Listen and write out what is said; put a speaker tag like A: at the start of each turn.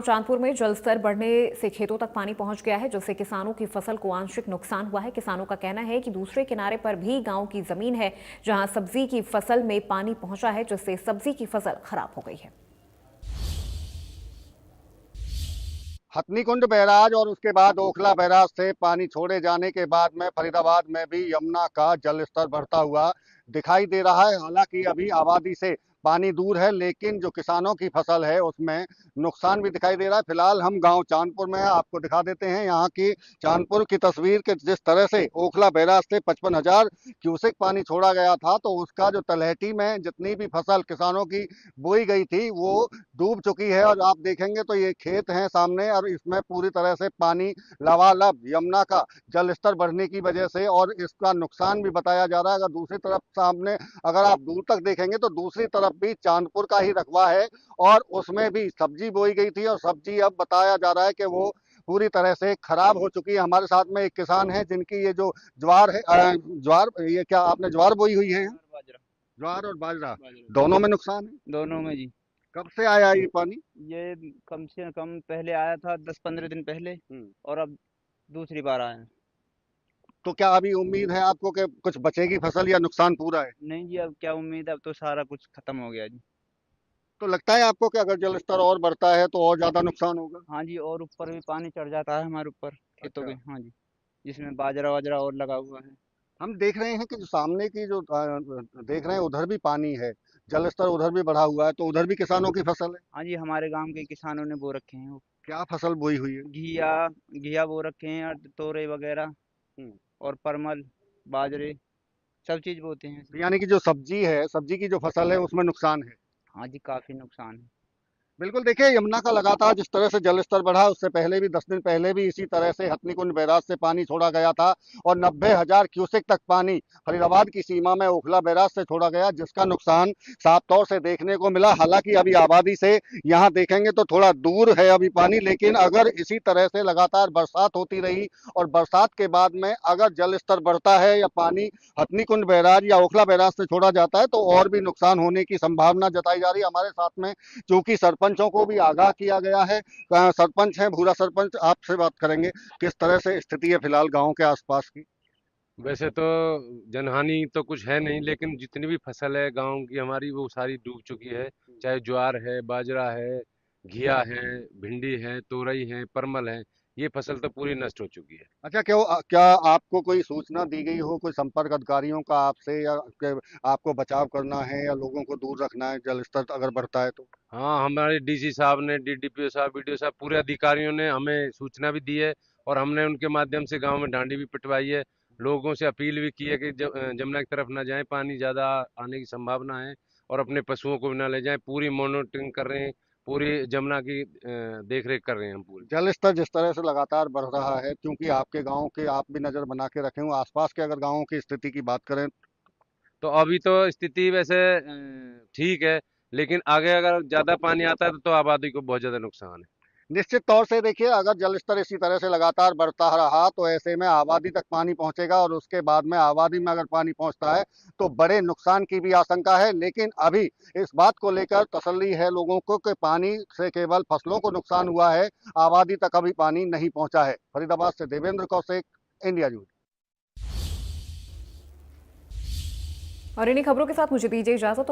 A: चांदपुर में जलस्तर बढ़ने से खेतों तक पानी पहुंच गया है, जिससे किसानों की फसल को आंशिक नुकसान हुआ है। किसानों का कहना है कि दूसरे किनारे पर भी गांव की जमीन है, जहां सब्जी की फसल में पानी पहुंचा है, जिससे सब्जी की फसल खराब हो गई है।
B: हथनीकुंड बैराज और उसके बाद ओखला बैराज से पानी छोड़े जाने के बाद में फरीदाबाद में भी यमुना का जलस्तर बढ़ता हुआ दिखाई दे रहा है। हालांकि अभी आबादी से पानी दूर है, लेकिन जो किसानों की फसल है उसमें नुकसान भी दिखाई दे रहा है। फिलहाल हम गांव चांदपुर में हैं, आपको दिखा देते हैं यहाँ की चांदपुर की तस्वीर के जिस तरह से ओखला बैराज से 55,000 क्यूसेक पानी छोड़ा गया था, तो उसका जो तलहटी में जितनी भी फसल किसानों की बोई गई थी वो डूब चुकी है। और आप देखेंगे तो ये खेत हैं सामने, और इसमें पूरी तरह से पानी लबालब यमुना का जल स्तर बढ़ने की वजह से, और इसका नुकसान भी बताया जा रहा है। अगर दूसरी तरफ सामने अगर आप दूर तक देखेंगे तो दूसरी तरफ भी चांदपुर का ही रकबा है, और उसमें भी सब्जी बोई गई थी, और सब्जी अब बताया जा रहा है कि वो पूरी तरह से खराब हो चुकी है। हमारे साथ में एक किसान है जिनकी ये जो ज्वार है, ज्वार, ये क्या आपने ज्वार बोई हुई है?
C: बाजरा।
B: ज्वार और बाजरा
C: बाजरा
B: दोनों में नुकसान है।
C: दोनों में जी।
B: कब से आया ये पानी?
C: ये कम से कम पहले आया था 10-15 दिन पहले, और अब दूसरी बार आया है।
B: तो क्या अभी उम्मीद है आपको कि कुछ बचेगी फसल, या नुकसान पूरा है?
C: नहीं जी, अब क्या उम्मीद है, अब तो सारा कुछ खत्म हो गया जी।
B: तो लगता है आपको कि अगर जल स्तर और बढ़ता है तो और ज्यादा नुकसान होगा?
C: हाँ जी, और ऊपर भी पानी चढ़ जाता है हमारे ऊपर खेतों के।
B: अच्छा।
C: हाँ जी, जिसमें बाजरा वाजरा और लगा हुआ है।
B: हम देख रहे हैं कि जो सामने की जो देख रहे हैं उधर भी पानी है, जल स्तर उधर भी बढ़ा हुआ है, तो उधर भी किसानों की फसल है।
C: हाँ जी, हमारे गांव के किसानों ने बो रखे हैं वो
B: क्या फसल बोई हुई है?
C: घिया घिया बो रखे हैं, और तोरई वगैरह,
B: हम्म।
C: और परमल, बाजरे, सब चीज बोते हैं
B: तो
C: इसमें।
B: यानी कि जो सब्जी है, सब्जी की जो फसल है उसमें नुकसान है।
C: हाँ जी, काफी नुकसान है।
B: बिल्कुल, देखिए यमुना का लगातार जिस तरह से जल स्तर बढ़ा, उससे पहले भी 10 दिन पहले भी इसी तरह से हथनीकुंड बैराज से पानी छोड़ा गया था, और 90,000 क्यूसेक तक पानी फरीदाबाद की सीमा में ओखला बैराज से छोड़ा गया, जिसका नुकसान साफ तौर से देखने को मिला। हालांकि अभी आबादी से यहाँ देखेंगे तो थोड़ा दूर है अभी पानी, लेकिन अगर इसी तरह से लगातार बरसात होती रही और बरसात के बाद में अगर जल स्तर बढ़ता है या पानी हथनीकुंड बैराज या ओखला बैराज से छोड़ा जाता है, तो और भी नुकसान होने की संभावना जताई जा रही है। हमारे साथ में चूंकि सरपंचों को भी आगाह किया गया है, सरपंच हैं, भूरा सरपंच, आपसे बात करेंगे किस तरह से स्थिति है फिलहाल गांव के आसपास की।
D: वैसे तो जनहानि तो कुछ है नहीं, लेकिन जितनी भी फसल है गांव की हमारी वो सारी डूब चुकी है। चाहे ज्वार है, बाजरा है, घिया है, भिंडी है, तोरई है, परमल है, ये फसल तो पूरी नष्ट हो चुकी है।
B: अच्छा, क्या आपको कोई सूचना दी गई हो, कोई संपर्क अधिकारियों का आपसे, या कि आपको बचाव करना है या लोगों को दूर रखना है जल स्तर अगर बढ़ता है तो?
D: हाँ, हमारे डीसी साहब ने, डीडीपीओ साहब, बीडीओ साहब, पूरे अधिकारियों ने हमें सूचना भी दी है, और हमने उनके माध्यम से गांव में डांडी भी पिटवाई है। लोगों से अपील भी की है कि जमुना की तरफ ना जाएं, पानी ज्यादा आने की संभावना है, और अपने पशुओं को भी ना ले जाएं। पूरी मॉनिटरिंग कर रहे हैं, पूरी जमुना की देख रेख कर रहे हैं हम पूरी।
B: जल स्तर जिस तरह से लगातार बढ़ रहा है, क्योंकि आपके गांव के आप भी नजर बना के रखे हो, आसपास के अगर गांवों की स्थिति की बात करें।
D: तो अभी तो स्थिति वैसे ठीक है, लेकिन आगे अगर ज्यादा पानी आता है तो आबादी को बहुत ज्यादा नुकसान है।
B: निश्चित तौर से देखिए, अगर जल स्तर इसी तरह से लगातार बढ़ता रहा तो ऐसे में आबादी तक पानी पहुंचेगा, और उसके बाद में आबादी में अगर पानी पहुंचता है तो बड़े नुकसान की भी आशंका है। लेकिन अभी इस बात को लेकर तसल्ली है लोगों को कि पानी से केवल फसलों को नुकसान हुआ है, आबादी तक अभी पानी नहीं पहुंचा है। फरीदाबाद से देवेंद्र कौशिक, इंडिया न्यूज।
A: और इन्हीं खबरों के साथ मुझे दीजिए इजाजत। और